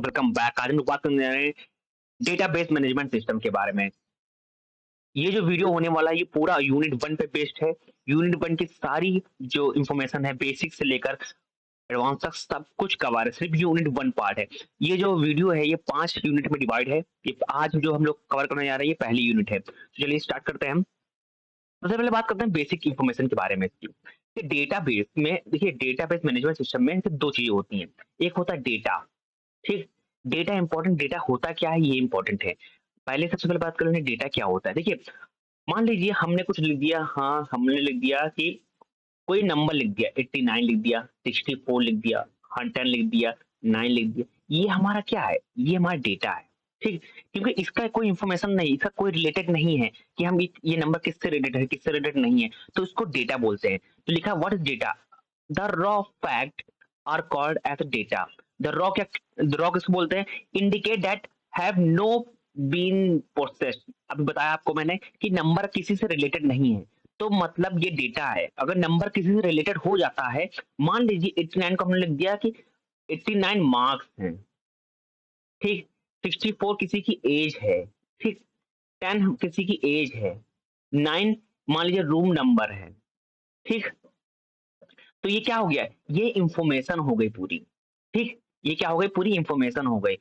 Welcome back. आज हम लोग बात करने जा रहे हैं डेटाबेस मैनेजमेंट सिस्टम के बारे में। ये जो वीडियो होने वाला है ये पूरा यूनिट 1 पे बेस्ड है। यूनिट 1 की सारी जो इन्फॉर्मेशन है बेसिक से लेकर एडवांस तक सब कुछ कवर है, सिर्फ यूनिट 1 पार्ट है। ये जो वीडियो है ये 5 यूनिट में डिवाइड है। ये आज जो हम लोग कवर करने जा रहे हैं ये पहली यूनिट है। तो चलिए स्टार्ट करते हैं हम। सबसे पहले बात करते हैं बेसिक इन्फॉर्मेशन के बारे में इसकी। डेटाबेस में देखिए, डेटाबेस मैनेजमेंट सिस्टम में सिर्फ 2 चीज़ें होती हैं। एक होता है डेटा, ठीक? डेटा इम्पोर्टेंट, डेटा होता क्या है ये इम्पोर्टेंट है। पहले सबसे पहले बात कर लेंगे डेटा क्या होता है। देखिए, मान लीजिए हमने कुछ लिख दिया, हाँ, हमने लिख दिया कि कोई नंबर लिख दिया, 89 लिख दिया, 64 लिख दिया, हाँ, 10 लिख दिया, 9 लिख दिया। ये हमारा क्या है? ये हमारा डेटा है, ठीक? क्योंकि इसका कोई इन्फॉर्मेशन नहीं, इसका कोई रिलेटेड नहीं है कि हम ये नंबर किससे रिलेटेड है, किससे रिलेटेड नहीं है, तो इसको डेटा बोलते हैं। तो लिखा what is data? The raw fact are called as data. The raw किसको बोलते हैं? Indicate that have no been processed. अभी बताया आपको मैंने कि नंबर किसी से रिलेटेड नहीं है, तो मतलब ये डेटा है। अगर नंबर किसी से रिलेटेड हो जाता है, मान लीजिए 89 को हमने लिख दिया कि 89 मार्क्स हैं, ठीक? 64 किसी की एज है, ठीक? 10 किसी की एज है, 9 मान लीजिए रूम नंबर है, ठीक? तो ये क्या हो गया? ये इंफॉर्मेशन हो गई पूरी, ठीक? ये क्या हो गई? पूरी इंफॉर्मेशन हो गई।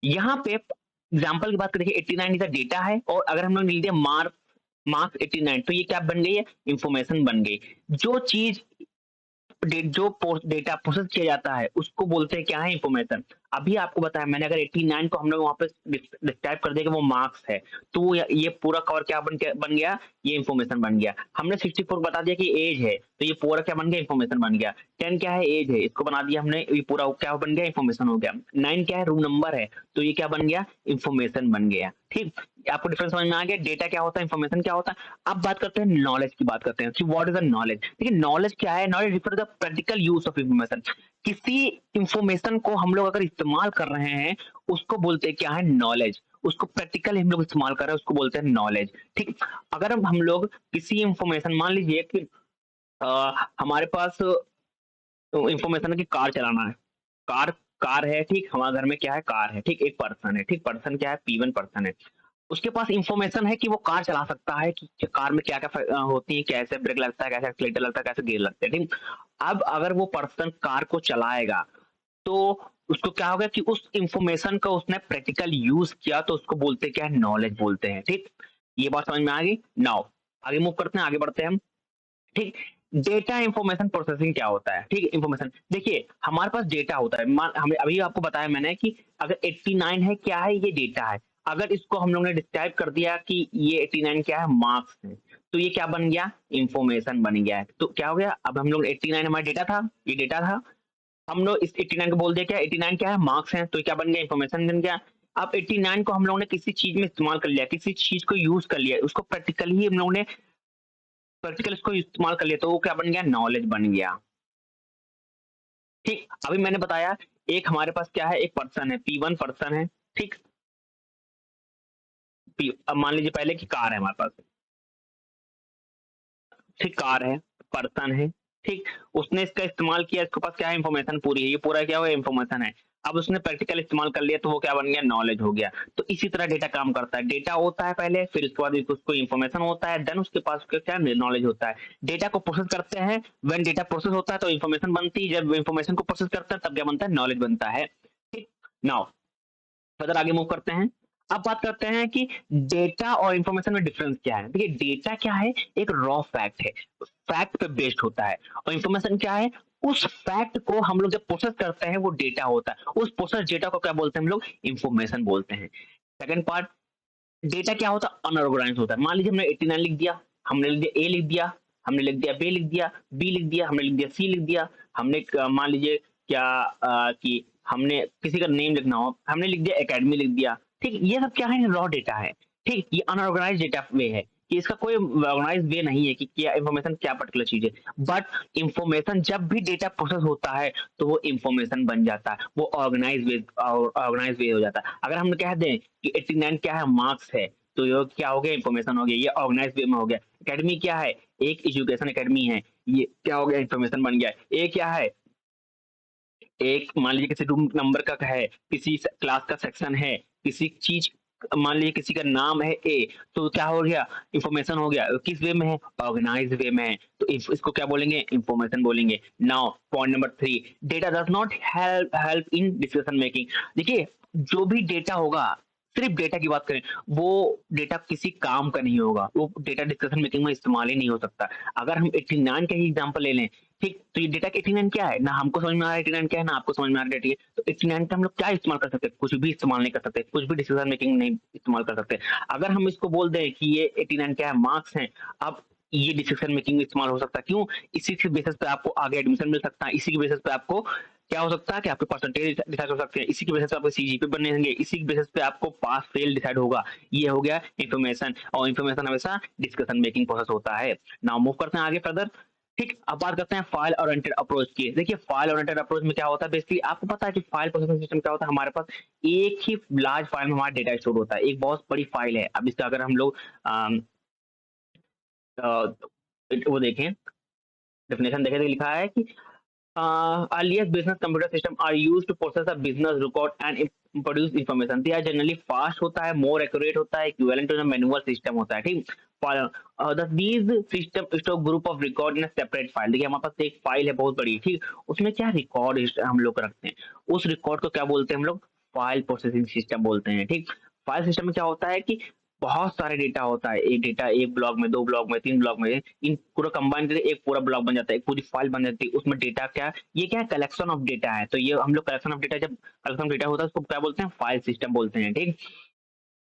यहाँ पे एग्जाम्पल की बात करें, 89 इज डेटा है, और अगर हम लोग लिख दिया मार्क्स 89, तो ये क्या बन गई है? इंफॉर्मेशन बन गई। जो चीज जो डेटा प्रोसेस किया जाता है उसको बोलते हैं क्या है? इंफॉर्मेशन। अभी आपको बताया मैंने, अगर 89 को हम लोग वहां पे डिस्क्राइब कर दिया कि वो मार्क्स है, तो ये पूरा कवर क्या बन गया? ये इंफॉर्मेशन बन गया। हमने 64 बता दिया कि एज है, तो ये पूरा क्या बन गया? इंफॉर्मेशन बन गया। 10 क्या है? एज है, इसको बना दिया हमने, ये पूरा क्या बन गया? इंफॉर्मेशन हो गया। 9 क्या है? रूम नंबर है, तो ये क्या बन गया? इंफॉर्मेशन बन गया, ठीक? आपको डिफरेंस समझ में आ गया? डेटा क्या होता है, इंफॉर्मेशन क्या होता है। अब बात करते हैं नॉलेज की, बात करते हैं कि व्हाट इज द नॉलेज। देखिए, नॉलेज क्या है? Knowledge refer the practical use of information. किसी इंफॉर्मेशन को हम लोग अगर इस्तेमाल कर रहे हैं उसको बोलते हैं क्या है? नॉलेज। उसको प्रैक्टिकली हम लोग इस्तेमाल कर रहे हैं उसको बोलते हैं नॉलेज, ठीक? अगर हम लोग किसी इंफॉर्मेशन, मान लीजिए कि हमारे पास इंफॉर्मेशन है कि कार चलाना है, कार कार है, ठीक? हमारे घर में क्या है? कार है, ठीक? एक पर्सन है, ठीक? पर्सन क्या है? P1 पर्सन है। उसके पास इंफॉर्मेशन है कि वो कार चला सकता है, कि कार में क्या-क्या होती है, कैसे ब्रेक लगता है, कैसे एक्सीलरेटर लगता है, कैसे गियर लगते हैं, ठीक? अब अगर वो पर्सन कार को चलाएगा, तो उसको क्या होगा कि उस इंफॉर्मेशन का उसने प्रैक्टिकल यूज़ किया, तो उसको बोलते क्या है? नॉलेज बोलते हैं, ठीक? ये बात समझ में आ गई? नाउ आगे मूव करते हैं, आगे बढ़ते हैं हम, ठीक? डेटा इंफॉर्मेशन प्रोसेसिंग क्या होता है, ठीक है? इंफॉर्मेशन देखिए, हमारे पास डेटा होता है। हमें अभी आपको बताया मैंने कि अगर 89 है, क्या है? ये डेटा है। अगर इसको हम लोग ने डिस्क्राइब कर दिया कि ये 89 क्या है? मार्क्स है, तो ये क्या बन गया? इंफॉर्मेशन बन गया है। तो क्या हो गया? अब हम लोग 89 हमारा डेटा था, ये डेटा था, हम लोग इस 89 को बोल दिया क्या? 89 क्या है? मार्क्स है, तो ये क्या बन गया? इंफॉर्मेशन बन गया। अब 89 को हम लोगों ने किसी चीज में इस्तेमाल कर लिया, किसी चीज को यूज कर लिया, उसको प्रैक्टिकली ही हम लोगों ने प्रैक्टिकल इसको इस्तेमाल कर लिया, तो वो क्या बन गया? नॉलेज बन गया, ठीक? अभी मैंने बताया, एक हमारे पास क्या है? एक पर्सन है, P1 पर्सन है, ठीक? अब मान लीजिए पहले की कार है हमारे पास, ठीक? कार है, पर्सन है, ठीक? उसने इसका इस्तेमाल किया, इसके पास क्या है? इंफॉर्मेशन पूरी है, ये पूरा क्या हुआ? इंफॉर्मेशन है। अब उसने प्रैक्टिकल इस्तेमाल कर लिया, तो वो क्या बन गया? नॉलेज हो गया। तो इसी तरह डेटा काम करता है। डेटा होता है पहले, फिर उसके बाद उसको इंफॉर्मेशन होता है, देन उसके पास क्या? नॉलेज होता है। डेटा को प्रोसेस करते हैं, व्हेन डेटा प्रोसेस होता है तो इंफॉर्मेशन बनती है, जब इंफॉर्मेशन को प्रोसेस करते हैं तब क्या बनता है? नॉलेज बनता है, ठीक? नाउ फर्दर आगे मूव करते हैं। अब बात करते हैं कि डेटा और इंफॉर्मेशन में डिफरेंस क्या है। देखिए, डेटा क्या है? एक रॉ फैक्ट है, फैक्ट पे बेस्ड होता है। और इंफॉर्मेशन क्या है? उस फैक्ट को हम लोग जब प्रोसेस करते हैं वो डेटा होता है, उस प्रोसेस डेटा को क्या बोलते हैं हम लोग? इंफॉर्मेशन बोलते हैं। सेकंड पार्ट, डेटा क्या होता है? अनऑर्गेनाइज्ड होता है। मान लीजिए हमने 89 लिख दिया, हमने लिख दिया ए लिख दिया, हमने लिख दिया बी लिख दिया, बी लिख दिया, हमने लिख दिया सी लिख दिया, हमने मान लीजिए क्या कि हमने किसी का नेम लिखना हो, हमने लिख दिया एकेडमी लिख दिया, ठीक? ये सब क्या है? रॉ डेटा है, ठीक? ये अनऑर्गेनाइज्ड डेटा वे है, कि इसका कोई ऑर्गेनाइज्ड वे नहीं है कि क्या इंफॉर्मेशन क्या पर्टिकुलर चीज है। बट इंफॉर्मेशन जब भी डेटा प्रोसेस होता है तो वो इंफॉर्मेशन बन जाता है, वो ऑर्गेनाइज वे हो जाता है। अगर हम कह दें कि 89 क्या है? मार्क्स है, तो ये क्या हो गया? इंफॉर्मेशन हो गया, ये ऑर्गेनाइज वे में हो गया। एकेडमी क्या है? एक एजुकेशन एकेडमी है, ये क्या हो गया? इंफॉर्मेशन बन गया। ए क्या है? एक मान लीजिए किसी रूम नंबर का है, किसी क्लास का सेक्शन है, किसी चीज मान लीजिए किसी का नाम है ए, तो क्या हो गया, इंफॉर्मेशन हो गया। किस वे में है, ऑर्गेनाइज वे में है, तो इसको क्या बोलेंगे, इंफॉर्मेशन बोलेंगे। Now point number 3, data does not help in decision making. देखिए जो भी डेटा होगा, सिर्फ डेटा की बात करें, वो डेटा किसी काम का नहीं होगा, वो डेटा डिस्कशन मेकिंग में इस्तेमाल ही नहीं हो सकता। अगर हम 89 का ही एग्जांपल ले लें, ठीक, तो ये डेटा का 89 क्या है, ना हमको समझ में आ रहा है 89 क्या है, ना आपको समझ में आ रहा है। तो 89 का हम लोग क्या इस्तेमाल कर सकते हैं, कुछ भी इस्तेमाल नहीं कर सकते, कुछ भी डिसीजन मेकिंग नहीं इस्तेमाल कर सकते। अगर हम इसको बोल दें कि ये 89 क्या है, मार्क्स हैं, अब ये डिसीजन मेकिंग में इस्तेमाल हो सकता है। क्यों, इसी के बेसिस पे आपको आगे एडमिशन मिल सकता है, इसी के बेसिस पे आपको क्या हो सकता है कि आपके परसेंटेज डिसाइड हो सकते हैं, इसी की वजह से आपको सीजीपी बनेंगे, इसी की बेसिस पे आपको पास फेल डिसाइड होगा। ये हो गया इन्फॉर्मेशन, और इन्फॉर्मेशन हमेशा डिस्कशन मेकिंग प्रोसेस होता है। नाउ मूव करते हैं आगे फर्दर। ठीक, अब बात करते हैं फाइल ओरिएंटेड अप्रोच की। देखिए फाइल ओरिएंटेड अप्रोच में क्या होता है, बेसिकली आपको पता है कि फाइल प्रोसेसिंग सिस्टम क्या होता है, हमारे पास एक ही लार्ज फाइल में हमारा डेटा स्टोर होता है, एक बहुत बड़ी फाइल है। अब इसका अगर हम लोग वो देखें, डेफिनेशन देखें तो लिखा है कि earliest business computer system are used to process a business record and produce information. They are generally fast होता है, more accurate होता है, equivalent to the manual system होता है। ठीक, these system store group of record in a separate file। देखिए हमारे पास एक फाइल है बहुत बड़ी, ठीक, उसमें क्या रिकॉर्ड हम लोग रखते हैं, उस रिकॉर्ड को क्या बोलते हैं हम लोग, फाइल प्रोसेसिंग सिस्टम बोलते हैं। ठीक, फाइल सिस्टम में क्या होता है कि बहुत सारे डेटा होता है, एक डेटा एक ब्लॉक में, दो ब्लॉक में, तीन ब्लॉक में, इन पूरा कंबाइन करके एक पूरा ब्लॉक बन जाता है, एक पूरी फाइल बन जाती है। उसमें डेटा क्या, ये क्या है, कलेक्शन ऑफ डेटा है। तो ये हम लोग कलेक्शन ऑफ डेटा, जब कलेक्शन ऑफ डेटा होता है उसको क्या बोलते हैं, फाइल सिस्टम बोलते हैं। ठीक,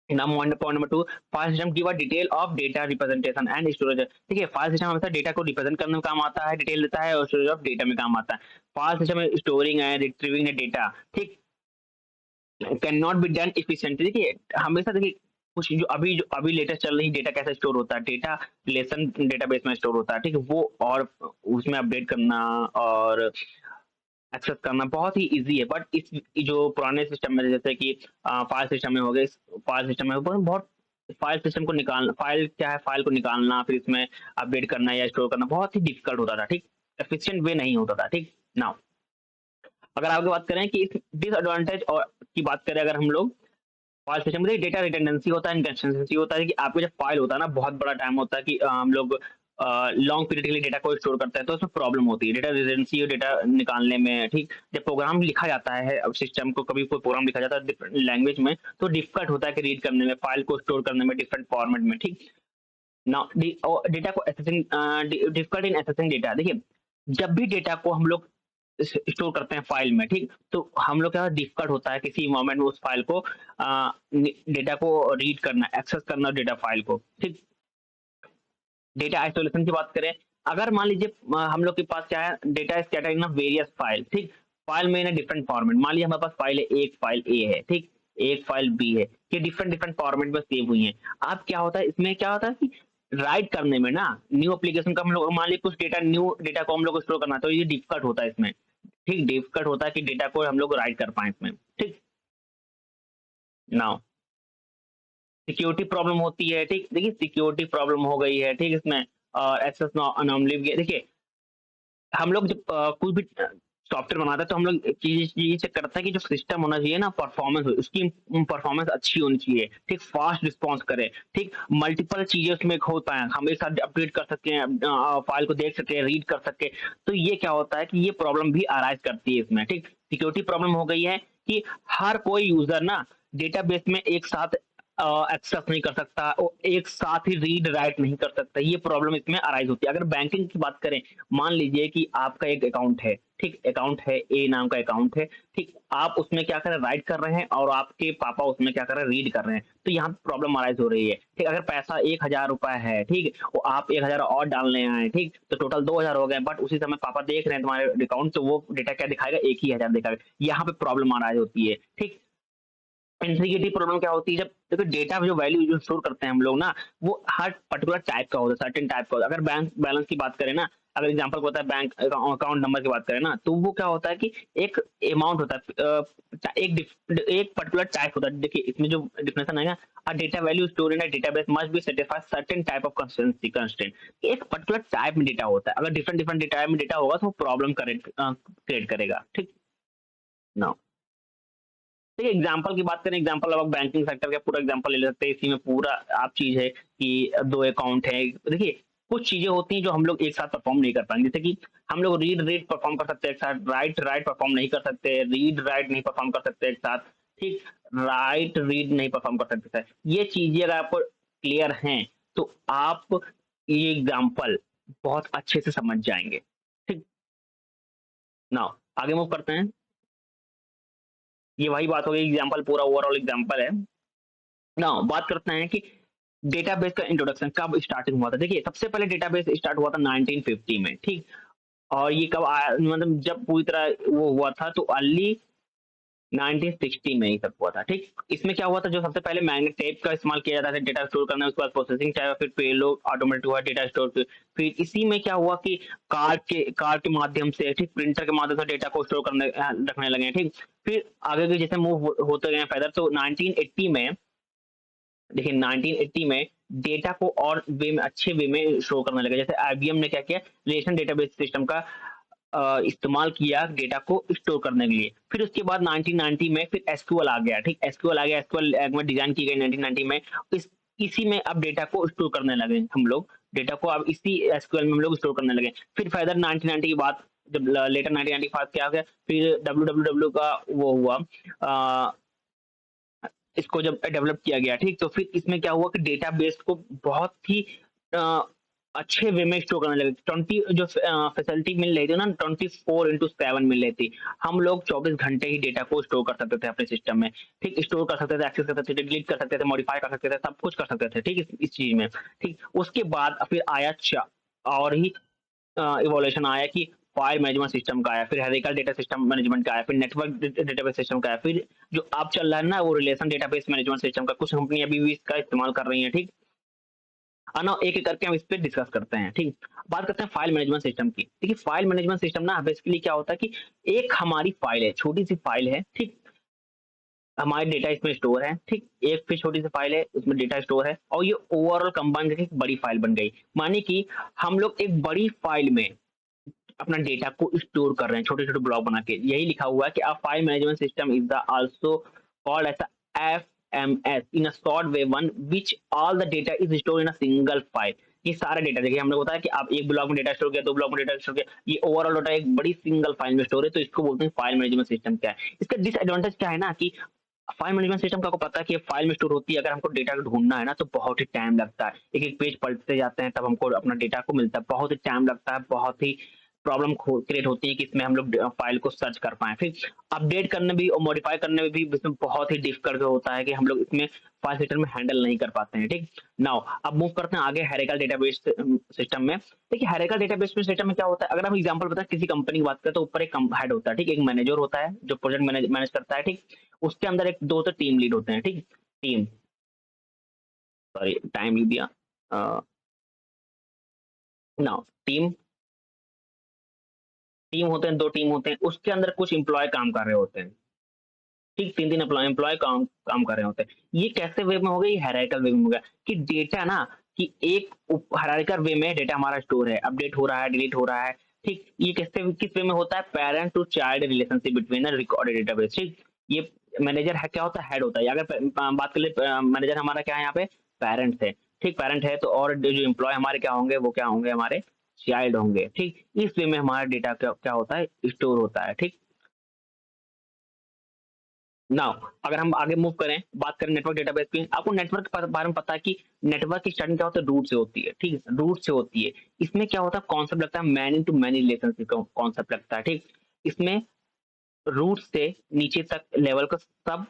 now point number 2, file system give a detail of data representation and storage. ठीक है, फाइल सिस्टम हमेशा डेटा को रिप्रेजेंट करने में काम आता है, डिटेल देता है, और स्टोरेज ऑफ डेटा में काम आता है। फाइल सिस्टम में स्टोरिंग है, रिट्रीविंग है डेटा, ठीक, can not be done efficiently. देखिए हमेशा देखिए कुछ जो अभी लेटेस्ट चल रही डेटा कैसे स्टोर होता है, डेटा रिलेशन डेटाबेस में स्टोर होता है, ठीक है, वो और उसमें अपडेट करना और एक्सेस करना बहुत ही इजी है। बट इस जो पुराने सिस्टम में जैसे कि फाइल सिस्टम में हो गए, फाइल सिस्टम में बहुत फाइल सिस्टम को निकालना, फाइल क्या है, फाइल को निकालना फिर इसमें अपडेट करना या स्टोर करना बहुत ही डिफिकल्ट होता था। ठीक, एफिशिएंट वे नहीं होता था। ठीक, नाउ अगर आगे बात करें कि इस डिसएडवांटेज और की बात करें, अगर हम लोग फाइल सिस्टम में डेटा रिडंडेंसी होता है, इनकंसिस्टेंसी होता है कि आपका जब फाइल होता है ना, बहुत बड़ा टाइम होता है कि हम लोग लॉन्ग पीरियड के लिए डेटा को स्टोर करते हैं, तो उसमें प्रॉब्लम होती है डेटा रिडंडेंसी और डेटा निकालने में। ठीक, जब प्रोग्राम लिखा जाता है, अब सिस्टम को कभी कोई प्रोग्राम लिखा जाता है डिफरेंट लैंग्वेज में, तो डिफिकल्ट होता है कि रीड करने में, फाइल को स्टोर करने में डिफरेंट फॉर्मेट में। ठीक, नाउ डेटा को assessing, difficult in assessing data. देखिए जब भी डेटा को हम लोग स्टोर करते हैं फाइल में, ठीक, तो हम लोग क्या डिफिकल्ट होता है किसी इन्वायरमेंट में उस फाइल को डेटा को रीड करना, एक्सेस करना डेटा फाइल को। ठीक, डेटा आइसोलेशन की बात करें, अगर मान लीजिए हम लोग के पास क्या है, data is scattered in various file. ठीक, फाइल में इन डिफरेंट फॉर्मेट, मान लीजिए हमारे पास फाइल है, एक फाइल ए है, ठीक, एक फाइल बी है, ये डिफरेंट डिफरेंट फॉर्मेट में सेव हुई है। अब क्या होता है इसमें, क्या होता है कि राइट करने में ना, न्यू एप्लीकेशन का हम लोग मान लीजिए कुछ डेटा, न्यू डेटा को हम लोग स्टोर करना, तो ये डिफिकल्ट होता है इसमें। ठीक, डिफिकल्ट होता है कि डेटा को हम लोग राइट कर पाए इसमें। ठीक, नाउ सिक्योरिटी प्रॉब्लम होती है। ठीक, देखिए सिक्योरिटी प्रॉब्लम हो गई है, ठीक, इसमें और एक्सेस अनॉमली। देखिए हम लोग जब कोई भी सॉफ्टवेयर बनाते हैं, तो हम लोग चीज ये चेक करते हैं कि जो सिस्टम होना चाहिए ना, परफॉर्मेंस उसकी परफॉर्मेंस अच्छी होनी चाहिए। ठीक, फास्ट रिस्पॉन्स करे, ठीक, मल्टीपल चीजें उसमें हो पाए, हम एक साथ अपडेट कर सकते हैं, फाइल को देख सकते हैं, रीड कर सकते हैं। तो ये क्या होता है कि ये प्रॉब्लम भी अराइज करती है इसमें। ठीक, सिक्योरिटी प्रॉब्लम हो गई है कि हर कोई यूजर ना डेटाबेस में एक साथ एक्सेस नहीं कर सकता, और एक साथ ही रीड राइट नहीं कर सकता, ये प्रॉब्लम इसमें अराइज होती है। अगर बैंकिंग की बात करें, मान लीजिए कि आपका एक अकाउंट है, ठीक, अकाउंट है, ए नाम का अकाउंट है, ठीक, आप उसमें क्या कर रहे हैं, राइट कर रहे हैं, और आपके पापा उसमें क्या कर रहे हैं, रीड कर रहे हैं, तो यहाँ प्रॉब्लम अराइज हो रही है। ठीक, अगर पैसा 1000 रुपए है, ठीक, वो आप 1000 और डालने आए, ठीक, तो टोटल 2000 हो गए, बट उसी समय पापा देख रहे हैं तुम्हारे अकाउंट, तो वो डेटा क्या दिखाएगा, एक ही 1000 दिखाएगा। यहाँ पे प्रॉब्लम अराइज होती है। ठीक, इंटीग्रिटी प्रॉब्लम क्या होती है, जब देखो डेटा जो वैल्यू जो स्टोर करते हैं हम लोग ना, वो हर पर्टिकुलर टाइप का होता है, सर्टेन टाइप का होता है। अगर बैंक बैलेंस की बात करें ना, अगर एग्जांपल को होता है बैंक अकाउंट नंबर की बात करें ना, तो वो क्या होता है कि एक अमाउंट होता है, एक पर्टिकुलर टाइप होता है। देखिए इसमें जो डिफिनेशन है ना, a data value store in a database must be satisfy certain type of constant. एक पर्टिकुलर टाइप में डेटा होता है, अगर डिफरेंट डिफरेंट टाइप में डेटा होगा तो प्रॉब्लम क्रिएट करेगा। ठीक, नाउ देखिए एग्जांपल की बात करें, एग्जांपल अब बैंकिंग सेक्टर का पूरा एग्जांपल ले सकते हैं। इसी में पूरा आप चीज़ है कि 2 अकाउंट है। देखिए कुछ चीज़ें होती हैं जो हम लोग एक साथ परफॉर्म नहीं कर पाएँगे। जैसे कि हम लोग रीड रीड परफॉर्म कर सकते हैं एक साथ, राइट राइट परफॉर्म नहीं कर सकते, रीड राइट नहीं परफॉर्म कर सकते एक साथ, ठीक? राइट रीड नहीं परफॉर्म कर सकते हैं। ये चीज़ें अगर आपको क्लियर हैं, तो आप ये एग्जांपल बहुत अच्छे से समझ जाएँगे। ठीक? नाउ आगे मूव करते हैं। ये वही बात हो गई, एग्जांपल पूरा ओवरऑल एग्जांपल है। नाउ बात करते हैं कि डेटाबेस का इंट्रोडक्शन कब स्टार्टिंग हुआ था। देखिए सबसे पहले डेटाबेस स्टार्ट हुआ था 1950 में, ठीक? और ये कब आया, मतलब जब पूरी तरह वो हुआ था तो अर्ली 1960 में ये सब हुआ था, ठीक? इसमें क्या हुआ था, जो सबसे पहले मैग्नेट टेप का इस्तेमाल किया जाता था डेटा स्टोर करने में, उसके बाद प्रोसेसिंग चाहे फिर पेलोड ऑटोमेटेड हुआ डेटा स्टोर। फिर इसी में क्या हुआ कि कार्ड के माध्यम से, ठीक, प्रिंटर के माध्यम से डेटा को स्टोर करने रखने लगे, ठीक? फिर आगे के जैसे मूव होते गए फर्दर, तो 1980 में, देखिए 1980 में डेटा को और वे में, अच्छे वे में शो करने लगे। जैसे आईबीएम ने क्या किया, रिलेशन डेटाबेस सिस्टम का इस्तेमाल किया डेटा को स्टोर करने के लिए। फिर उसके बाद 1990 में फिर एसक्यूएल आ गया, ठीक? एसक्यूएल आ गया, एसक्यूएल में डिजाइन की गई 1990 में। इस इसी में अब डेटा को स्टोर करने लगे हम लोग, डेटा को अब इसी एसक्यूएल में हम लोग स्टोर करने लगे। फिर फर्दर 1990 के बाद जब लेटर 1995 क्या हो गया, फिर डब्ल्यू का वो हुआ, इसको जब डेवलप किया गया, ठीक? तो फिर इसमें क्या हुआ कि डेटाबेस को बहुत ही अ, अच्छे वे में स्टोर करने लगे। 20 जो फैसिलिटी मिल रही थी ना, 24/7 मिल रही थी। हम लोग 24 घंटे ही डेटा को स्टोर कर सकते थे अपने सिस्टम में, ठीक? स्टोर कर सकते थे, एक्सेस कर सकते थे, डिलीट कर सकते थे, मॉडिफाई कर सकते थे, सब कुछ कर सकते थे, ठीक? इस चीज़ में, ठीक? उसके बाद फिर आया और ही इवोल्यूशन आया कि फाइल मैनेजमेंट सिस्टम का आया, फिर हेरिकल डेटा सिस्टम मैनेजमेंट का आया, फिर नेटवर्क डेटाबेस सिस्टम का आया, फिर जो अब चल रहा है ना वो रिलेशन डेटाबेस मैनेजमेंट सिस्टम का, कुछ कंपनी अभी भी इसका इस्तेमाल कर रही हैं, ठीक? ना एक एक करके हम इस पे डिस्कस करते हैं, ठीक? बात करते हैं फाइल मैनेजमेंट सिस्टम की। देखिए फाइल मैनेजमेंट सिस्टम ना बेसिकली क्या होता है कि एक हमारी फाइल है, छोटी सी फाइल है, ठीक? हमारे डेटा इसमें स्टोर है, ठीक? एक फिर छोटी सी फाइल है, उसमें डेटा स्टोर है, और ये ओवरऑल कंबाइन करके एक बड़ी फाइल बन गई। माने कि हम लोग एक बड़ी फाइल में अपना डेटा को स्टोर कर रहे हैं छोटे-छोटे ब्लॉक बना के। यही लिखा हुआ है कि a file management system is the also called as a FMS in a short way one which all the data is stored in a single file. ये सारा डेटा देखिए हमने बताया कि आप एक ब्लॉक में डेटा स्टोर किया, 2 ब्लॉक में डेटा स्टोर किया, ये ओवरऑल डेटा एक बड़ी सिंगल फाइल में स्टोर है, तो इसको बोलते हैं फाइल मैनेजमेंट सिस्टम क्या है। इसका डिसएडवांटेज क्या है ना कि फाइल मैनेजमेंट सिस्टम का आपको पता है कि फाइल में स्टोर होती है, अगर हमको डेटा ढूँढना है ना तो बहुत ही टाइम लगता है। एक-एक पेज पलटते जाते हैं तब हमको अपना डेटा को मिलता है। बहुत ही टाइम लगता है, बहुत ही प्रॉब्लम खो क्रिएट होती है कि इसमें हम लोग फाइल को सर्च कर पाएँ। फिर अपडेट करने भी और मॉडिफाई करने में भी इसमें बहुत ही डिफ़िकल्ट होता है कि हम लोग इसमें फाइल सिस्टम में हैंडल नहीं कर पाते हैं, ठीक? नाउ अब मूव करते हैं आगे हेराल्डिकल डेटाबेस सिस्टम में। देखिए हेराल्डिकल डेटाबेस में सिस्टम में क्या होता है, अगर हम एग्जांपल बताएँ किसी कंपनी की बात करें तो ऊपर एक हेड होता है, ठीक? एक मैनेजर होता है जो प्रोजेक्ट मैनेज करता है, ठीक? उसके अंदर एक 2 तो टीम लीड होते हैं, ठीक? टीम सॉरी टाइम लिख दिया। अ, नाउ टीम टीम होते हैं, 2 टीम होते हैं, उसके अंदर कुछ एम्प्लॉयी काम कर रहे होते हैं, ठीक? 3-3 एम्प्लॉयी काम काम कर रहे होते हैं। ये कैसे वे में हो गया, ये हायरार्किकल वे में हो गया कि डेटा ना कि एक हायरार्किकल वे में डेटा हमारा स्टोर है, अपडेट हो रहा है, डिलीट हो रहा है, ठीक? ये कैसे किस वे में होता है, parent to child relationship between a recorded database, ठीक? ये मैनेजर है क्या होता है, हेड होता है। अगर बात कर ले मैनेजर हमारा क्या है यहाँ पे, पैरेंट है, ठीक? पैरेंट है तो और जो एम्प्लॉयी हमारे क्या होंगे, वो क्या होंगे, हमारे चाइल्ड होंगे, ठीक? इस वे में हमारा डेटा क्या क्या होता है, स्टोर होता है, ठीक? नाउ अगर हम आगे मूव करें, बात करें नेटवर्क डेटाबेस की, आपको नेटवर्क के बारे में पता है कि नेटवर्क की स्टार्टिंग क्या होता है, रूट से होती है, ठीक है? रूट से होती है। इसमें क्या होता है, कॉन्सेप्ट लगता है मैनी टू मैनी रिलेशनशिप का कॉन्सेप्ट लगता है, ठीक? इसमें रूट से नीचे तक लेवल का सब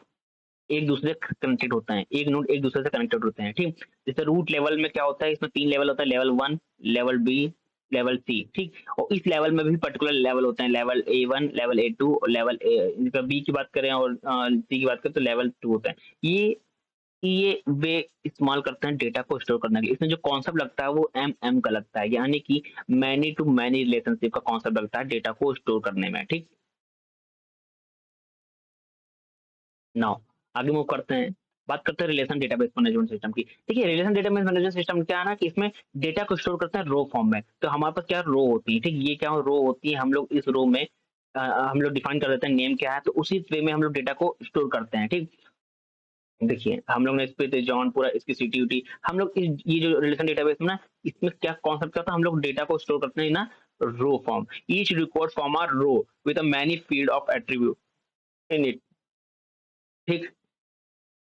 एक दूसरे से कनेक्टेड होता है, एक नोड एक दूसरे से कनेक्टेड होते हैं, ठीक? जैसे रूट लेवल में क्या होता है, इसमें 3 लेवल होता है, लेवल 1, लेवल बी, लेवल सी, ठीक? और इस लेवल में भी पर्टिकुलर लेवल होते हैं, लेवल A1, लेवल A2 और लेवल बी की बात करें और सी की बात करें तो लेवल 2 होता है। ये वे इस्तेमाल करते हैं डेटा को स्टोर करने के लिए। इसमें जो कॉन्सेप्ट लगता है वो एमएम का लगता है, यानी कि मैनी टू मैनी रिलेशनशिप का कॉन्सेप्ट लगता है डेटा को स्टोर करने में, ठीक? नाउ आगे मूव करते हैं, बात करते हैं रिलेशन डेटाबेस मैनेजमेंट सिस्टम की। देखिए रिलेशन डेटाबेस मैनेजमेंट सिस्टम क्या है ना कि इसमें डेटा को स्टोर करते हैं रो फॉर्म में। तो हमारे पास क्या रो होती है, ठीक? ये क्या रो होती है, हम लोग इस रो में हम लोग डिफाइन कर देते हैं नेम क्या है, तो उसी वे में हम लोग डेटा को स्टोर करते हैं, ठीक। देखिए हम लोग ने इस पे जॉन पूरा इसकी सिटी उटी हम लोग ये जो रिलेशन डेटाबेस में ना, इसमें क्या कॉन्सेप्ट क्या था, हम लोग डेटा को स्टोर करते हैं ना row form, each record form are row with a many field of attribute in it, ठीक।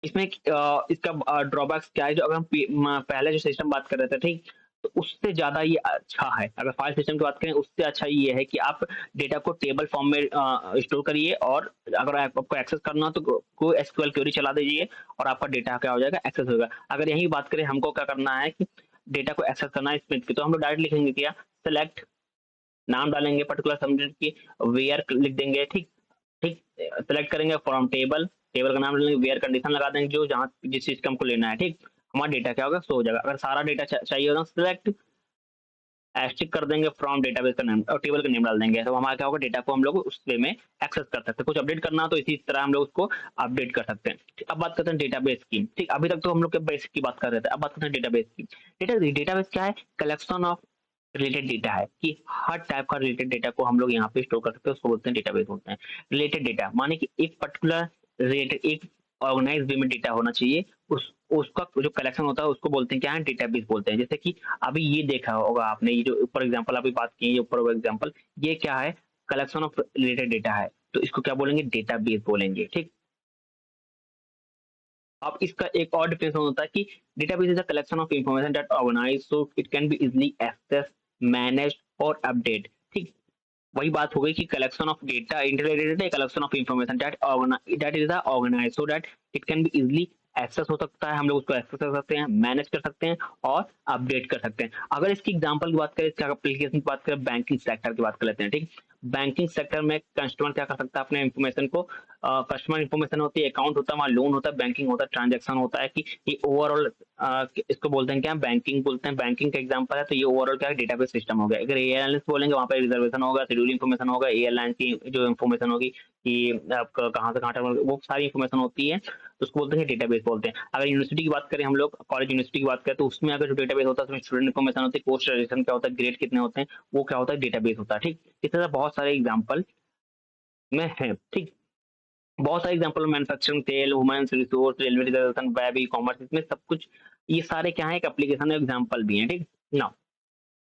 इसमें इसका ड्रॉबैक्स क्या है, जो अगर हम पहले जो सिस्टम बात कर रहे थे, ठीक, तो उससे ज्यादा ये अच्छा है। अगर फाइल सिस्टम की बात करें उससे अच्छा ये है कि आप डेटा को टेबल फॉर्म में स्टोर करिए, और अगर आपको एक्सेस करना हो तो कोई एसक्यूएल क्वेरी चला दीजिए और आपका डेटा क्या हो जाएगा, एक्सेस होगा। अगर यही बात करें हमको क्या करना है कि डेटा को एक्सेस करना है स्मिथ की, तो हम लोग डायरेक्ट लिखेंगे क्या, सेलेक्ट, नाम डालेंगे पर्टिकुलर सब्जेक्ट की, वेयर लिख देंगे, ठीक। ठीक, सेलेक्ट करेंगे फ्रॉम टेबल, टेबल का नाम लेंगे, वेयर कंडीशन लगा देंगे, जो जहाँ जिस चीज का हमको लेना है, ठीक। हमारा डेटा क्या होगा, शो हो जाएगा। अगर सारा डेटा चाहिए होगा सिलेक्ट, एस्टिक कर देंगे फ्रॉम डेटाबेस का नाम और टेबल का नेम डाल देंगे, तो हमारा क्या होगा, डेटा को हम लोग उस वे में एक्सेस कर सकते हैं। कुछ अपडेट करना हो तो इसी तरह हम लोग उसको अपडेट कर सकते हैं। ठीक, अब बात करते हैं डेटाबेस की, ठीक। अभी तक तो हम लोग बेसिक की बात कर रहे थे, अब बात करते हैं डेटाबेस की। डेटाबेस क्या है, कलेक्शन ऑफ रिलेटेड डेटा है, कि हर टाइप का रिलेटेड डेटा को हम लोग यहाँ पे स्टोर कर सकते हैं, उसको बोलते हैं डेटाबेस बोलते हैं। रिलेटेड डेटा माने कि एक पर्टिकुलर रिलेटेड एक ऑर्गेनाइज वे में डेटा होना चाहिए, उस उसका जो कलेक्शन होता है उसको बोलते हैं क्या है, डेटाबेस बोलते हैं। जैसे कि अभी ये देखा होगा आपने, ये जो ऊपर एग्जांपल अभी बात की, ये ऊपर एग्जांपल, ये क्या है, कलेक्शन ऑफ रिलेटेड डेटा है, तो इसको क्या बोलेंगे, डेटाबेस बोलेंगे, ठीक। अब इसका एक और डिफरेंस होता है कि database is a collection of information that organise so it can be easily access, manage और अपडेट, ठीक। वही बात हो गई कि कलेक्शन ऑफ डेटा इंटरलेटेड है, collection of information that is organise so that it can be easily access हो सकता है, हम लोग उसको एक्सेस कर सकते हैं, मैनेज कर सकते हैं और अपडेट कर सकते हैं। अगर इसकी एग्जांपल की बात करें, इसका एप्लीकेशन की बात करें, बैंकिंग सेक्टर की बात कर लेते हैं, ठीक। बैंकिंग सेक्टर में कस्टमर क्या कर सकता है, अपने इंफॉर्मेशन को, कस्टमर इंफॉर्मेशन होती है, अकाउंट होता है, वहाँ लोन होता है, बैंकिंग होता है, ट्रांजेक्शन होता है, कि ये ओवरऑल इसको बोलते हैं क्या, बैंकिंग बोलते हैं। बैंकिंग का एग्जांपल है, तो ये ओवरऑल क्या है, डेटाबेस सिस्टम हो गया। अगर एयरलाइंस बोलेंगे, वहाँ पे रिजर्वेशन होगा, शेड्यूल इन्फॉर्मेशन होगा, एयरलाइन की जो इन्फॉर्मेशन होगी कि आपका कहाँ से कहाँ तक, वो सारी इन्फॉर्मेशन होती है, तो उसको बोलते हैं डेटाबेस बोलते हैं। अगर यूनिवर्सिटी की बात करें, हम लोग कॉलेज यूनिवर्सिटी की बात करें, तो उसमें अगर जो डेटाबेस होता है उसमें स्टूडेंट इन्फॉर्मेशन होती है, पोस्ट ग्रेजुएशन क्या होता है, ग्रेड कितने होते हैं, वो क्या होता है, डेटाबेस होता है, ठीक। इस तरह बहुत सारे एग्जाम्पल में है, ठीक। बहुत सारे एग्जांपल, मैन्युफैक्चरिंग, तेल, human resource, railway reservation, web, e commerce, इसमें सब कुछ ये सारे क्या है, एक एप्लीकेशन एग्जांपल भी हैं, ठीक। नाउ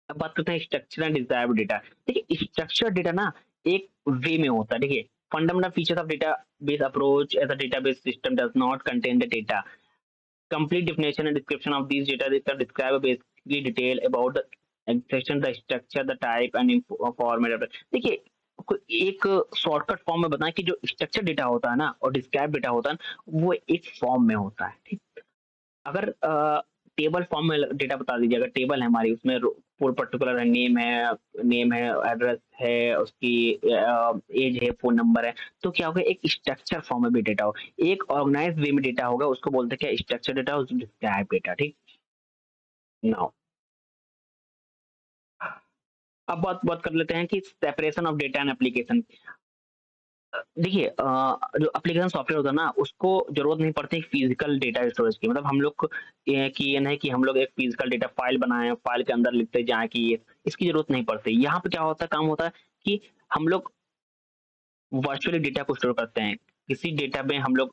अब बात करते हैं स्ट्रक्चर एंड डिजायर्ड डेटा। देखिए स्ट्रक्चर डेटा ना एक वे में होता है, देखिए fundamental features of database approach as a database system does not contain the data complete definition and description of these data that describe basically detail about the extension, the structure, the type and format। देखिए एक shortcut form में बताएं कि जो structure data होता है ना और डिस्क्राइब डेटा होता है ना, वो एक फॉर्म में होता है, ठीक। अगर टेबल फॉर्म में डेटा बता दीजिए, अगर टेबल है हमारी, उसमें पूरा पर्टिकुलर है, नेम है, एड्रेस है, उसकी एज है, फोन नंबर है, तो क्या होगा, एक स्ट्रक्चर फॉर्म में भी डेटा हो, एक ऑर्गेनाइज वे में डेटा होगा, उसको बोलते हैं क्या, स्ट्रक्चर डेटा, उसको डिस्क्राइब डेटा, ठीक। नाउ अब बात बात कर लेते हैं कि separation of data and application. देखिए जो एप्लीकेशन सॉफ्टवेयर होता है ना, उसको जरूरत नहीं पड़ती फिजिकल डेटा स्टोरेज की, मतलब हम लोग को ये कि ये नहीं कि हम लोग एक फिजिकल डेटा फाइल बनाए, फाइल के अंदर लिखते जाए कि ये, इसकी जरूरत नहीं पड़ती। यहाँ पे क्या होता है, काम होता है कि हम लोग वर्चुअली डेटा को स्टोर करते हैं, किसी डेटा में हम लोग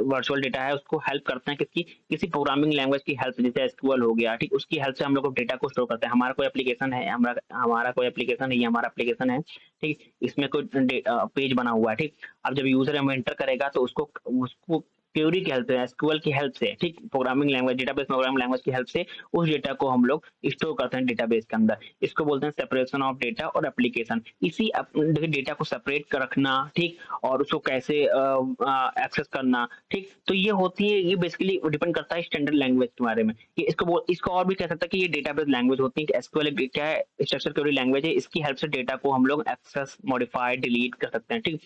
वर्चुअल डेटा है उसको हेल्प करते हैं, किसकी, किसी प्रोग्रामिंग लैंग्वेज की हेल्प से, जैसे एसक्यूएल हो गया, ठीक, उसकी हेल्प से हम लोग डेटा को स्टोर करते हैं। हमारा कोई एप्लीकेशन है, हमारा कोई एप्लीकेशन है, ये हमारा एप्लीकेशन है, ठीक, इसमें कोई पेज बना हुआ है, ठीक। अब जब यूजर एंटर करेगा तो उसको उसको क्वेरी की हेल्प से, एसक्यूएल की हेल्प से, ठीक, programming language, database programming language की हेल्प से उस डेटा को हम लोग स्टोर करते हैं डेटाबेस के अंदर। इसको बोलते हैं सेपरेशन ऑफ डेटा और एप्लीकेशन। इसी डेटा को सेपरेट कर रखना, ठीक, और उसको कैसे एक्सेस करना, ठीक, तो ये होती है, ये बेसिकली डिपेंड करता है स्टैंडर्ड लैंग्वेज के बारे में। ये इसको और भी कह सकता है कि ये डेटाबेस लैंग्वेज होती है, एसक्यूएल क्या है, स्ट्रक्चर क्वेरी लैंग्वेज है, इसकी हेल्प से डेटा को हम लोग एक्सेस, मॉडिफाई, डिलीट कर सकते हैं, ठीक।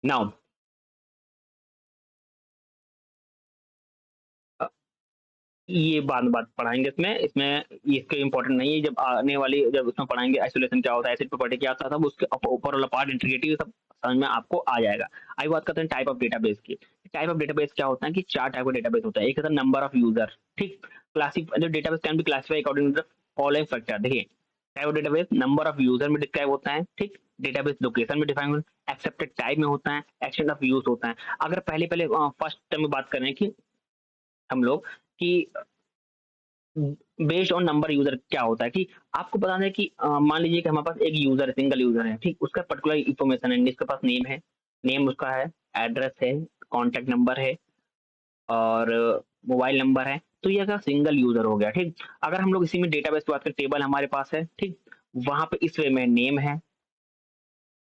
नाउ ये बाद में बात पढ़ाएँगे इसमें, ये इसके इम्पोर्टेंट नहीं है, जब आने वाली जब उसमें पढ़ाएँगे आइसोलेशन क्या होता है, एसिड प्रॉपर्टी क्या होता है, सब उसके ऊपर वाला पार्ट इंटीग्रेटिव सब समझ में आपको आ जाएगा। आइए बात करते हैं टाइप ऑफ डेटाबेस की। टाइप ऑफ डेटाबेस क्या होता है कि 4 टाइप का डेटाबेस होता है। एक होता है नंबर ऑफ यूजर, ठीक? जो database can be classified according to the following factor. देखिए type of database number of user में डिस्क्राइब होता है, ठीक? डेटाबेस लोकेशन में डिफाइन होता है, एक्सेप्टेड टाइप में होता है, एक्सटेंट ऑफ यूज होता है। अगर पहले पहले फर्स्ट टर्म में बात करें कि हम लोग कि बेस्ड ऑन नंबर यूजर क्या होता है कि आपको बताना है कि मान लीजिए कि हमारे पास एक यूजर है, सिंगल यूजर है, ठीक, उसका पर्टिकुलर इन्फॉर्मेशन है, जिसके पास नेम है, नेम उसका है, एड्रेस है, कॉन्टैक्ट नंबर है और मोबाइल नंबर है, तो ये अगर सिंगल यूजर हो गया, ठीक। अगर हम लोग इसी में डेटाबेस की बात करें, टेबल हमारे पास है, ठीक, वहां पे इस वे में नेम है,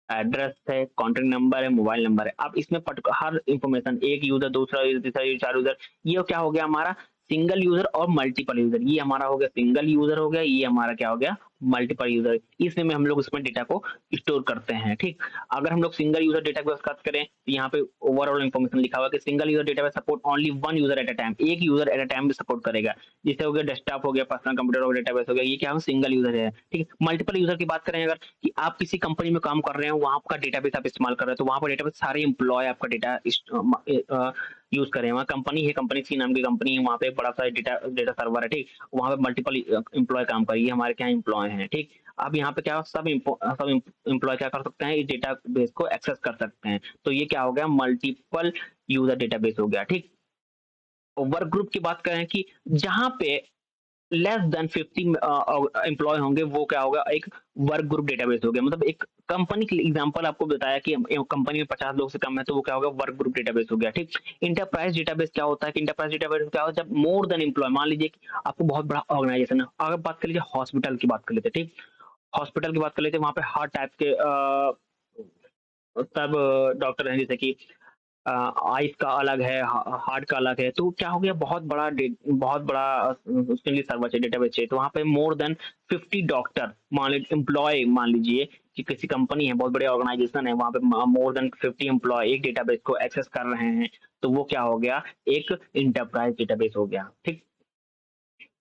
एड्रेस है, कॉन्टैक्ट नंबर है, मोबाइल नंबर है। अब इसमें हर इंफॉर्मेशन, एक यूजर, दूसरा यूजर, तीसरा यूजर, चार यूजर, ये क्या हो गया हमारा सिंगल यूजर और मल्टीपल यूजर। ये हमारा हो गया सिंगल यूजर हो गया, ये हमारा क्या हो गया मल्टीपल यूजर। इसमें में हम लोग इसमें डेटा को स्टोर करते हैं, ठीक। अगर हम लोग सिंगल यूजर डेटा की बात करें तो यहाँ पे ओवरऑल इन्फॉर्मेशन लिखा हुआ है कि single user data support only one user at a time, एक यूजर एट अ टाइम भी सपोर्ट करेगा। जैसे हो गया डेस्कटॉप हो गया, पर्सनल कंप्यूटर हो गया, डेटाबेस हो गया, ये क्या है सिंगल यूजर है, ठीक है। मल्टीपल यूजर की बात करें अगर कि आप किसी कंपनी में काम कर रहे हैं, वहाँ आपका डेटाबेस आप इस्तेमाल कर रहे हैं, तो वहाँ पर डेटाबेस सारे एम्प्लॉय आपका डेटा यूज करें। वहाँ कंपनी है, कंपनी सी नाम की कंपनी है, वहाँ पे बड़ा सा डेटा डेटा सर्वर है, ठीक। वहाँ पे मल्टीपल एम्प्लॉय काम करिए, हमारे क्या एम्प्लॉय हैं, ठीक। अब यहाँ पे क्या सब एम्प्लॉय क्या कर सकते हैं, इस डेटाबेस को एक्सेस कर सकते हैं। तो ये क्या हो गया मल्टीपल यूजर डेटाबेस हो गया, ठीक। वर्क ग्रुप की बात करें कि जहां पे लेस देन 50 एम्प्लॉय होंगे, वो क्या होगा एक वर्क ग्रुप डेटाबेस हो गया। मतलब एक कंपनी के एग्जांपल आपको बताया कि कंपनी में 50 लोग से कम है, तो वो क्या होगा वर्क ग्रुप डेटाबेस हो गया, ठीक। इंटरप्राइज डेटाबेस क्या होता है कि इंटरप्राइज डेटाबेस क्या होता है जब मोर देन एम्प्लॉय, मान लीजिए कि आपको बहुत बड़ा ऑर्गेनाइजेशन है। अगर बात कर लीजिए हॉस्पिटल की बात कर लेते हैं, ठीक। हॉस्पिटल की बात कर लेते हैं, वहां पे हर टाइप के सब डॉक्टर हैं, जैसे कि आइस का अलग है, हार्ट का अलग है। तो क्या हो गया बहुत बड़ा उसके लिए सर्वर चाहिए, डेटाबेस चाहिए। तो वहाँ पे मोर देन 50 डॉक्टर मान लीजिए एम्प्लॉय, मान लीजिए कि किसी कंपनी है, बहुत बड़े ऑर्गेनाइजेशन है, वहाँ पे मोर देन 50 एम्प्लॉय एक डेटाबेस को एक्सेस कर रहे हैं। तो वो क्या हो गया एक इंटरप्राइज डेटाबेस हो गया, ठीक।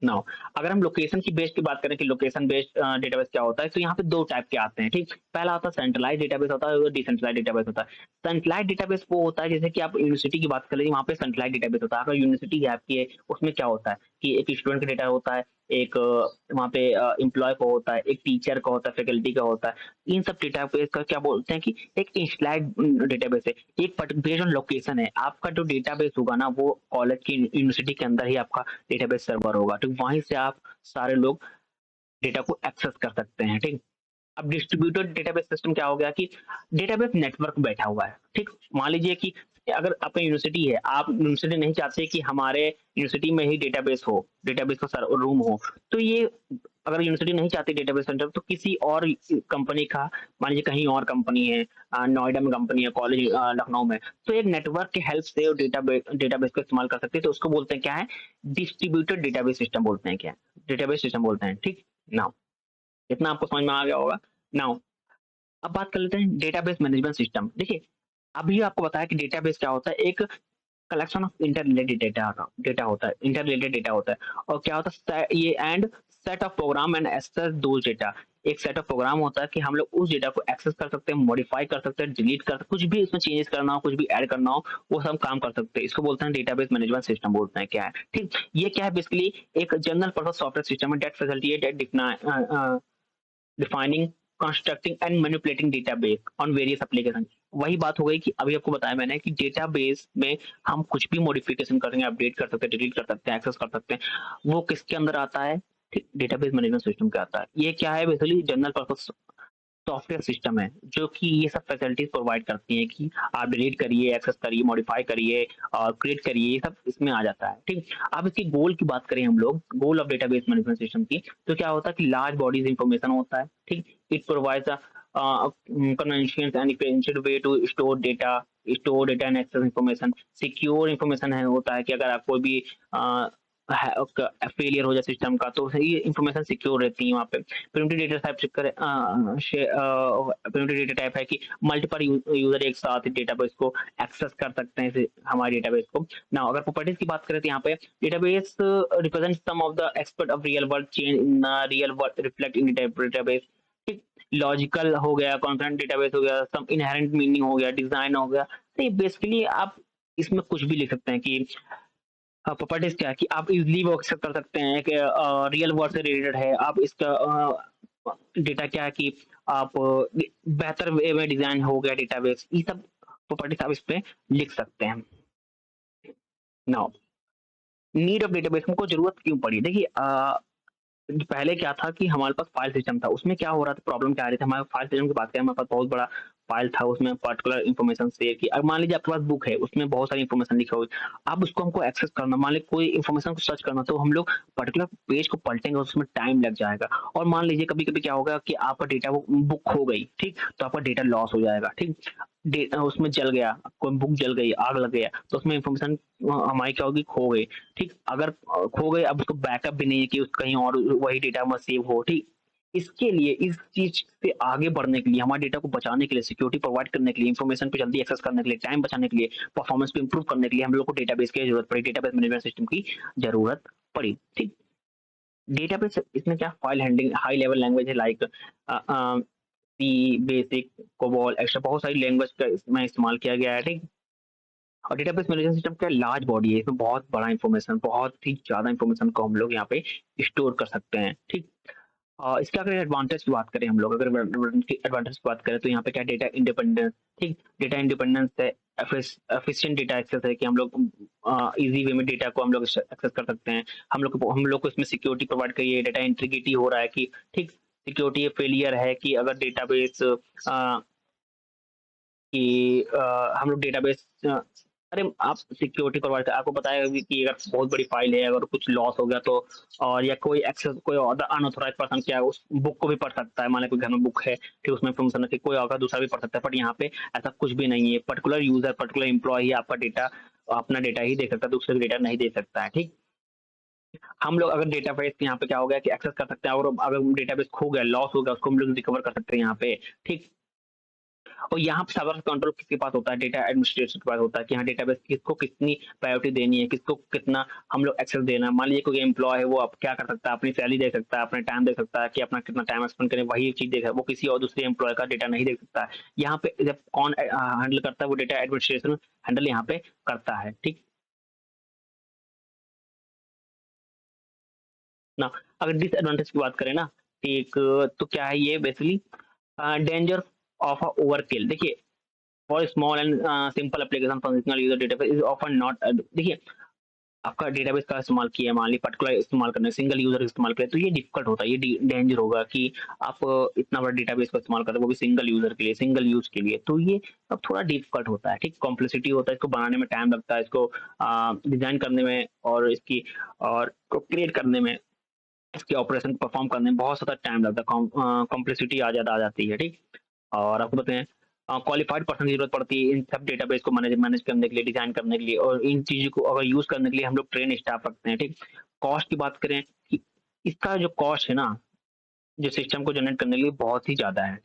नाउ अगर हम लोकेशन की बेस्ड की बात करें कि लोकेशन बेस्ड डेटाबेस क्या होता है, तो यहाँ पे दो टाइप के आते हैं, ठीक। पहला होता है सेंट्रलाइज डेटाबेस होता है और डिसेंट्रलाइज डेटाबेस होता है। सेंट्रलाइज डेटाबेस वो होता है जैसे कि आप यूनिवर्सिटी की बात कर लीजिए, वहाँ पे सेंट्रलाइज डेटाबेस होता है। अगर यूनिवर्सिटी है आपकी है, उसमें क्या होता है कि एक स्टूडेंट का डेटा होता है, एक वहाँ पे एम्प्लॉय का होता है, एक टीचर का होता है, फैकल्टी का होता है। इन सब डेटाबेस का क्या बोलते हैं कि एक इंस्लाइड डेटाबेस है, एक बेस्ड ऑन लोकेशन है। आपका जो डेटाबेस होगा ना वो कॉलेज की यूनिवर्सिटी के अंदर ही आपका डेटाबेस सर्वर होगा, ठीक। वहीं से आप सारे लोग डेटा को एक्सेस कर सकते हैं, ठीक। अब डिस्ट्रीब्यूटेड डेटाबेस सिस्टम क्या हो गया कि डेटाबेस नेटवर्क बैठा हुआ है, ठीक। मान लीजिए कि अगर आपका यूनिवर्सिटी है, आप यूनिवर्सिटी नहीं चाहते कि हमारे यूनिवर्सिटी में ही डेटाबेस हो, डेटाबेस का रूम हो, तो ये अगर यूनिवर्सिटी नहीं चाहती डेटाबेस सेंटर, तो किसी और कंपनी का, मान लीजिए कहीं और कंपनी है, नोएडा में कंपनी है, कॉलेज लखनऊ में, तो एक नेटवर्क के हेल्प से डेटाबेस को इस्तेमाल कर सकते हैं। तो उसको बोलते हैं क्या है डिस्ट्रीब्यूटेड डेटाबेस सिस्टम बोलते हैं, क्या डेटाबेस सिस्टम बोलते हैं, ठीक। नाउ इतना आपको समझ में आ गया होगा। नाउ अब बात कर लेते हैं डेटाबेस मैनेजमेंट सिस्टम। देखिए अभी आपको बताया कि डेटाबेस क्या होता है, एक collection of inter related data होता है, इंटर रिलेटेड डेटा होता है। और क्या होता है ये and set of program and access those data. एक सेट ऑफ प्रोग्राम होता है कि हम लोग उस डेटा को एक्सेस कर सकते हैं, मॉडिफाई कर सकते हैं, डिलीट कर सकते हैं, कुछ भी इसमें चेंजेस करना हो, कुछ भी ऐड करना हो, वो सब काम कर सकते हैं। इसको बोलते हैं डेटाबेस मैनेजमेंट सिस्टम बोलते हैं, क्या है, ठीक। ये क्या है बेसिकली एक जनरल पर्पस सॉफ्टवेयर सिस्टम है that facilitate defining constructing and manipulating database on various application. वही बात हो गई कि अभी आपको बताया मैंने कि डेटाबेस में हम कुछ भी मॉडिफिकेशन करेंगे, अपडेट कर सकते हैं, डिलीट कर सकते हैं, एक्सेस कर सकते हैं, वो किसके अंदर आता है, ठीक, डेटाबेस मैनेजमेंट सिस्टम के आता है। ये क्या है basically general purpose software system है जो कि ये सब फैसिलिटीज प्रोवाइड करती हैं कि आप डिलीट करिए, एक्सेस करिए, मॉडिफाई करिए और क्रिएट करिए, ये सब इसमें आ जाता है, ठीक। अब इसकी गोल की बात करें हम लोग, goal of database management system की, तो क्या होता है कि लार्ज बॉडीज इंफॉर्मेशन होता है, ठीक। It provides convenient and efficient way to store data and access information। Secure information है होता है कि अगर आप कोई भी फेलियर हो जाए सिस्टम का, तो ये इंफॉर्मेशन सिक्योर रहती है वहाँ पे। प्रिमिटिव डेटा टाइप चेक करें, प्रिमिटिव डेटा टाइप है कि मल्टीपल यूजर एक साथ डेटाबेस को एक्सेस कर सकते हैं हमारे डेटाबेस को। ना अगर प्रॉपर्टीज की बात करें तो यहाँ पे database represent some of the expert of real world change in real world reflect in database, ठीक। लॉजिकल हो गया, कॉन्फिडेंट डेटाबेस हो गया, सम इनहेरेंट मीनिंग हो गया, डिजाइन हो गया। तो ये बेसिकली आप इसमें कुछ भी लिख सकते हैं कि प्रॉपर्टीज क्या है कि आप इजीली वो एक्सेस कर सकते हैं कि रियल वर्ल्ड से रिलेटेड है। आप इसका डेटा क्या है कि आप बेहतर वे में डिज़ाइन हो गया डेटाबेस, ये सब प्रॉपर्टीज़ आप इस पे लिख सकते हैं। नाउ नीड ऑफ डेटाबेस हमको ज़रूरत क्यों पड़ी? देखिए पहले क्या था कि हमारे पास फाइल सिस्टम था, उसमें क्या हो रहा था, प्रॉब्लम क्या आ रही थी, हमारे फाइल सिस्टम की बात करें, हमारे पास बहुत बड़ा फाइल था, उसमें पर्टिकुलर इन्फॉर्मेशन शेयर की। अब मान लीजिए आपके पास बुक है, उसमें बहुत सारी इन्फॉर्मेशन लिखी हुई, अब उसको हमको एक्सेस करना, मान लीजिए कोई इन्फॉर्मेशन को सर्च करना, तो हम लोग पर्टिकुलर पेज को पलटेंगे, उसमें टाइम लग जाएगा। और मान लीजिए कभी-कभी क्या होगा कि आपका डेटा वो बुक खो गई, ठीक? तो आपका डेटा लॉस हो जाएगा, ठीक? उसमें जल गया, कोई बुक जल गई, आग लग गया, तो उसमें इन्फॉर्मेशन हमारी क्या होगी, खो गई। ठीक, अगर खो गए, अब उसको बैकअप भी नहीं है कि कहीं और वही डेटा में सेव हो, ठीक? इसके लिए, इस चीज़ से आगे बढ़ने के लिए, हमारे डेटा को बचाने के लिए, सिक्योरिटी प्रोवाइड करने के लिए, इन्फॉर्मेशन को जल्दी एक्सेस करने के लिए, टाइम बचाने के लिए, परफॉर्मेंस को इम्प्रूव करने के लिए हम लोग को डेटाबेस की ज़रूरत पड़ी, डेटाबेस मैनेजमेंट सिस्टम की ज़रूरत पड़ी, ठीक? डेटाबेस इसमें क्या file handling high level language है लाइक सी, बेसिक, कोबॉल, एक्स्ट्रा बहुत सारी लैंग्वेज का इसमें इस्तेमाल किया गया है, ठीक? और डेटाबेस मैनेजमेंट सिस्टम क्या लार्ज बॉडी है, इसमें बहुत बड़ा इन्फॉर्मेशन, बहुत ही ज़्यादा इन्फॉर्मेशन को हम लोग यहाँ पे स्टोर कर सकते हैं, ठीक? इसके अगर एडवांटेज की बात करें हम लोग, अगर एडवांटेज की बात करें तो यहाँ पे क्या डेटा इंडिपेंडेंस, ठीक? डेटा इंडिपेंडेंस है, एफिशिएंट डेटा एक्सेस है कि हम लोग ईज़ी वे में डेटा को हम लोग एक्सेस कर सकते हैं। हम लोग को इसमें सिक्योरिटी प्रोवाइड करिए, डेटा इंटीग्रिटी हो रहा है कि ठीक, सिक्योरिटी फेलियर है कि अगर डेटाबेस कि हम लोग डेटाबेस अरे आप सिक्योरिटी प्रोवाइड कर, आपको पता है कि अगर बहुत बड़ी फाइल है, अगर कुछ लॉस हो गया तो और या कोई एक्सेस, कोई अदर अनऑथराइज्ड पर्सन क्या है उस बुक को भी पढ़ सकता है। मान लें कोई घर में बुक है, फिर उसमें इन्फॉर्मेशन है, कोई अगर दूसरा भी पढ़ सकता है, बट यहाँ पे ऐसा कुछ भी नहीं है। पर्टिकुलर यूजर, पर्टिकुलर एम्प्लॉय ही आपका डेटा, अपना डेटा ही देख सकता है, दूसरे का डेटा नहीं दे सकता है, ठीक? हम लोग अगर डेटाबेस यहाँ पे क्या हो गया कि एक्सेस कर सकते हैं, और अगर डेटाबेस खो गया, लॉस हो गया, उसको हम लोग रिकवर कर सकते हैं यहाँ पे, ठीक? और यहाँ पे सर्वर कंट्रोल किसके पास होता है? डेटा एडमिनिस्ट्रेटर के पास होता है कि हाँ, डेटाबेस किसको कितनी प्रायोरिटी देनी है, किसको कितना हम लोग एक्सेस देना है। मान लीजिए कोई एम्प्लॉय है, वो अब क्या कर सकता है, अपनी सैलरी देख सकता है, अपना टाइम देख सकता है कि अपना कितना टाइम स्पेंड करें, वही चीज़ देख वो किसी और दूसरे एम्प्लॉय का डेटा नहीं देख सकता है। यहाँ पे जब कौन हैंडल करता है, वो डेटा एडमिनिस्ट्रेशन हैंडल यहाँ पे करता है, ठीक ना? अगर डिसएडवांटेज की बात करें ना, एक तो क्या है ये बेसिकली डेंजर ऑफ ओवरकिल। देखिए, for small and simple application functional user database is often not देखिए, आपका डेटाबेस का इस्तेमाल किया, मान लीजिए पर्टिकुलर इस्तेमाल करना है, सिंगल यूजर इस्तेमाल करें, तो ये डिफिकल्ट होता है, ये डेंजर होगा कि आप इतना बड़ा डेटाबेस का इस्तेमाल करते हैं, वो भी सिंगल यूजर के लिए, सिंगल यूज के लिए, तो ये अब थोड़ा डिफिकल्ट होता है, ठीक? कॉम्प्लेक्सिटी होता है, इसको बनाने में टाइम लगता है, इसको डिजाइन करने में और इसकी और क्रिएट करने में, इसके ऑपरेशन परफॉर्म करने में बहुत ज़्यादा टाइम लगता है, कॉम्प्लेक्सिटी आ जाती है, ठीक? और आपको बताएँ क्वालिफाइड पर्सन की ज़रूरत पड़ती है इन सब डेटाबेस को मैनेज मैनेज करने के लिए, डिज़ाइन करने के लिए, और इन चीज़ों को अगर यूज़ करने के लिए हम लोग ट्रेन स्टाफ रखते हैं, ठीक? कॉस्ट की बात करें कि इसका जो कॉस्ट है ना, जो सिस्टम को जनरेट करने के लिए बहुत ही ज़्यादा है।